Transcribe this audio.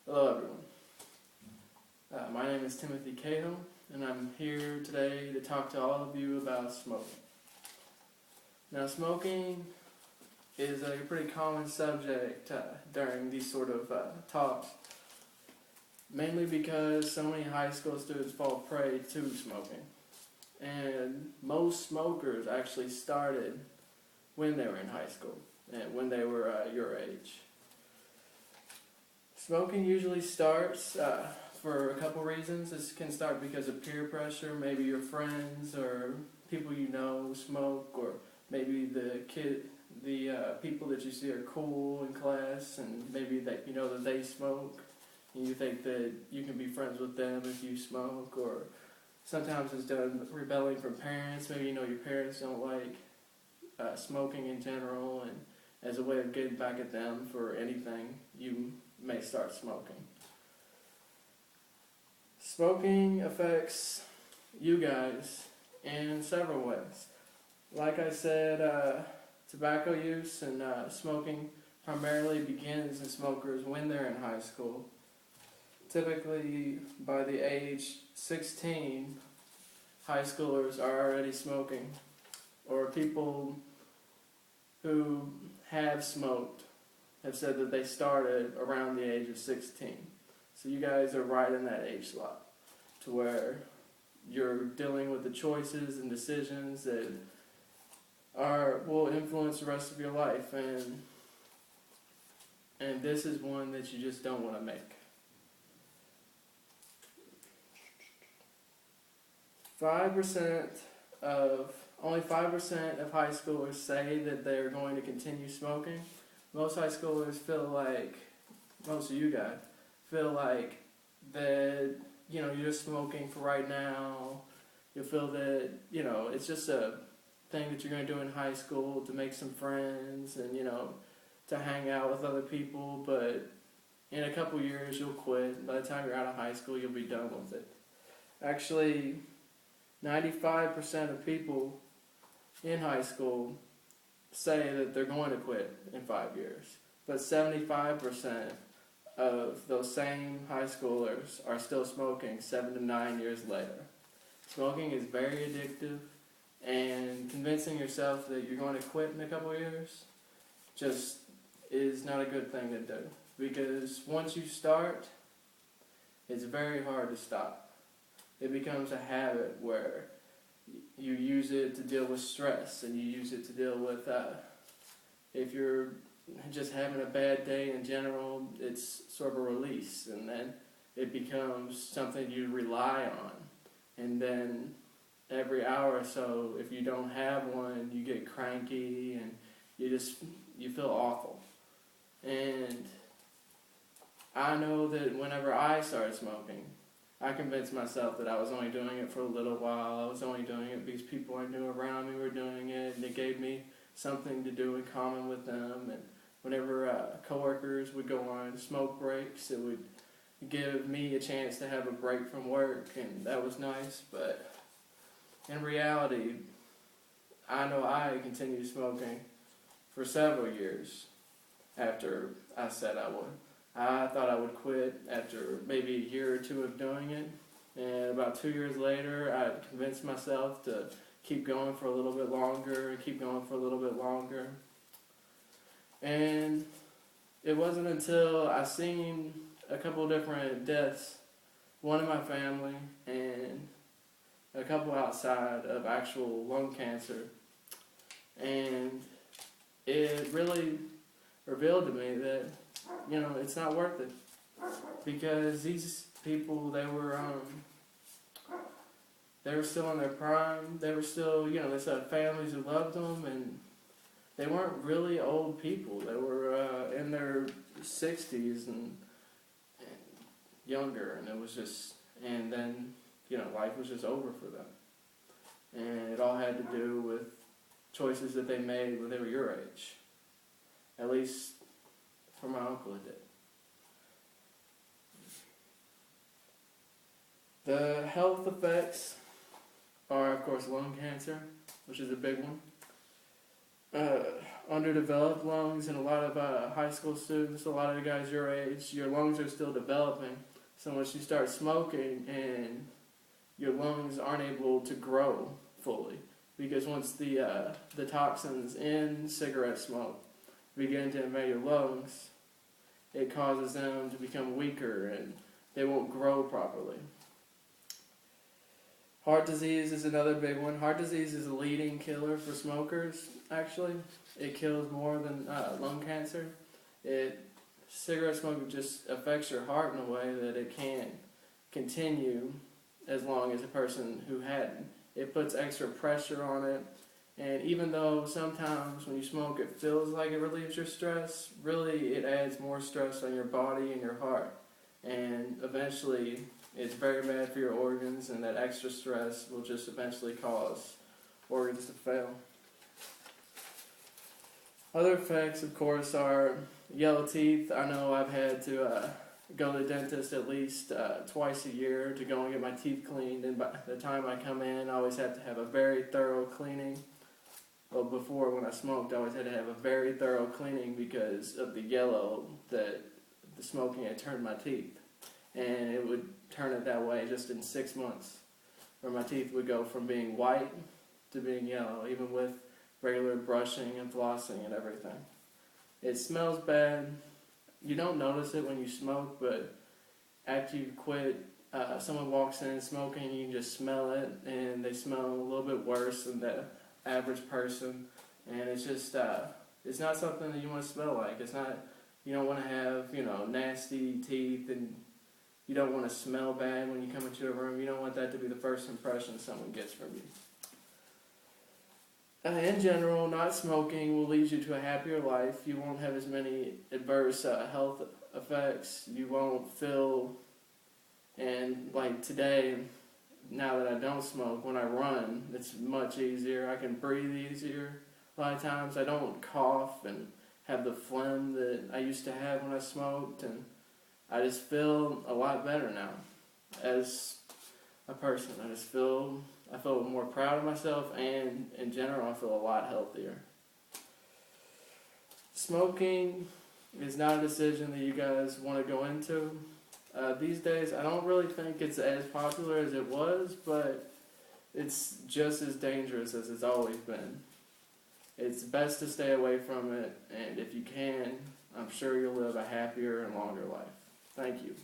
Hello everyone. My name is Timothy Cahill, and I'm here today to talk to all of you about smoking. Now, smoking is a pretty common subject during these sort of talks, mainly because so many high school students fall prey to smoking. And most smokers actually started when they were in high school and when they were your age. Smoking usually starts for a couple reasons. This can start because of peer pressure. Maybe your friends or people you know smoke, or maybe the people that you see are cool in class, and maybe that you know that they smoke, and you think that you can be friends with them if you smoke. Or sometimes it's done rebelling from parents. Maybe you know your parents don't like smoking in general, and as a way of getting back at them for anything, you may start smoking. Smoking affects you guys in several ways. Like I said, tobacco use and smoking primarily begins in smokers when they're in high school. Typically, by the age 16, high schoolers are already smoking, or people who have smoked have said that they started around the age of 16. So you guys are right in that age slot to where you're dealing with the choices and decisions that will influence the rest of your life, and this is one that you just don't want to make. 5% of high schoolers say that they're going to continue smoking. Most high schoolers feel like, most of you guys feel like that, you're just smoking for right now. You feel that, it's just a thing that you're going to do in high school to make some friends and, to hang out with other people. But in a couple years, you'll quit. By the time you're out of high school, you'll be done with it. Actually, 95% of people in high school say that they're going to quit in 5 years. But 75% of those same high schoolers are still smoking 7 to 9 years later. Smoking is very addictive, and convincing yourself that you're going to quit in a couple of years just is not a good thing to do. Because once you start, it's very hard to stop. It becomes a habit where you use it to deal with stress, and you use it to deal with if you're just having a bad day in general, it's sort of a release, and then it becomes something you rely on. And then every hour or so, if you don't have one, you get cranky and you feel awful. And I know that whenever I started smoking, I convinced myself that I was only doing it for a little while. I was only doing it because people I knew around me were doing it, and it gave me something to do in common with them. And whenever coworkers would go on smoke breaks, it would give me a chance to have a break from work, and that was nice. But in reality, I know I continued smoking for several years after I said I would. I thought I would quit after maybe a year or two of doing it, and about 2 years later, I convinced myself to keep going for a little bit longer and keep going for a little bit longer. And it wasn't until I seen a couple different deaths, one in my family and a couple outside of actual lung cancer, and it really revealed to me that it's not worth it, because these people, they were still in their prime. They were still, they still had families who loved them, and they weren't really old people. They were in their 60s and younger, and it was just, and then, life was just over for them. And it all had to do with choices that they made when they were your age. At least for my uncle, it did. The health effects are, of course, lung cancer, which is a big one. uh, underdeveloped lungs, and a lot of high school students, a lot of the guys your age, your lungs are still developing. So once you start smoking, and your lungs aren't able to grow fully, because once the toxins in cigarette smoke begin to invade your lungs, it causes them to become weaker and they won't grow properly. Heart disease is another big one. Heart disease is a leading killer for smokers, actually. It kills more than lung cancer. Cigarette smoking just affects your heart in a way that it can't continue as long as a person who hadn't. It puts extra pressure on it. And even though sometimes when you smoke it feels like it relieves your stress, really it adds more stress on your body and your heart. And eventually it's very bad for your organs, and that extra stress will just eventually cause organs to fail. Other effects, of course, are yellow teeth. I know I've had to go to the dentist at least twice a year to go and get my teeth cleaned, and by the time I come in, I always have to have a very thorough cleaning. Well, before, when I smoked, I always had to have a very thorough cleaning because of the yellow that the smoking had turned my teeth. And it would turn it that way just in 6 months, where my teeth would go from being white to being yellow, even with regular brushing and flossing and everything. It smells bad. You don't notice it when you smoke, but after you quit, someone walks in smoking, you can just smell it, and they smell a little bit worse than the average person. And it's just, it's not something that you want to smell like. It's not, you don't want to have, nasty teeth, and you don't want to smell bad when you come into a room. You don't want that to be the first impression someone gets from you. In general, not smoking will lead you to a happier life. You won't have as many adverse health effects. You won't feel, and like today, now that I don't smoke, when I run, it's much easier. I can breathe easier. A lot of times I don't cough and have the phlegm that I used to have when I smoked, and I just feel a lot better now as a person. I feel more proud of myself, and in general I feel a lot healthier. Smoking is not a decision that you guys want to go into. These days I don't really think it's as popular as it was, but it's just as dangerous as it's always been. It's best to stay away from it, and if you can, I'm sure you'll live a happier and longer life. Thank you.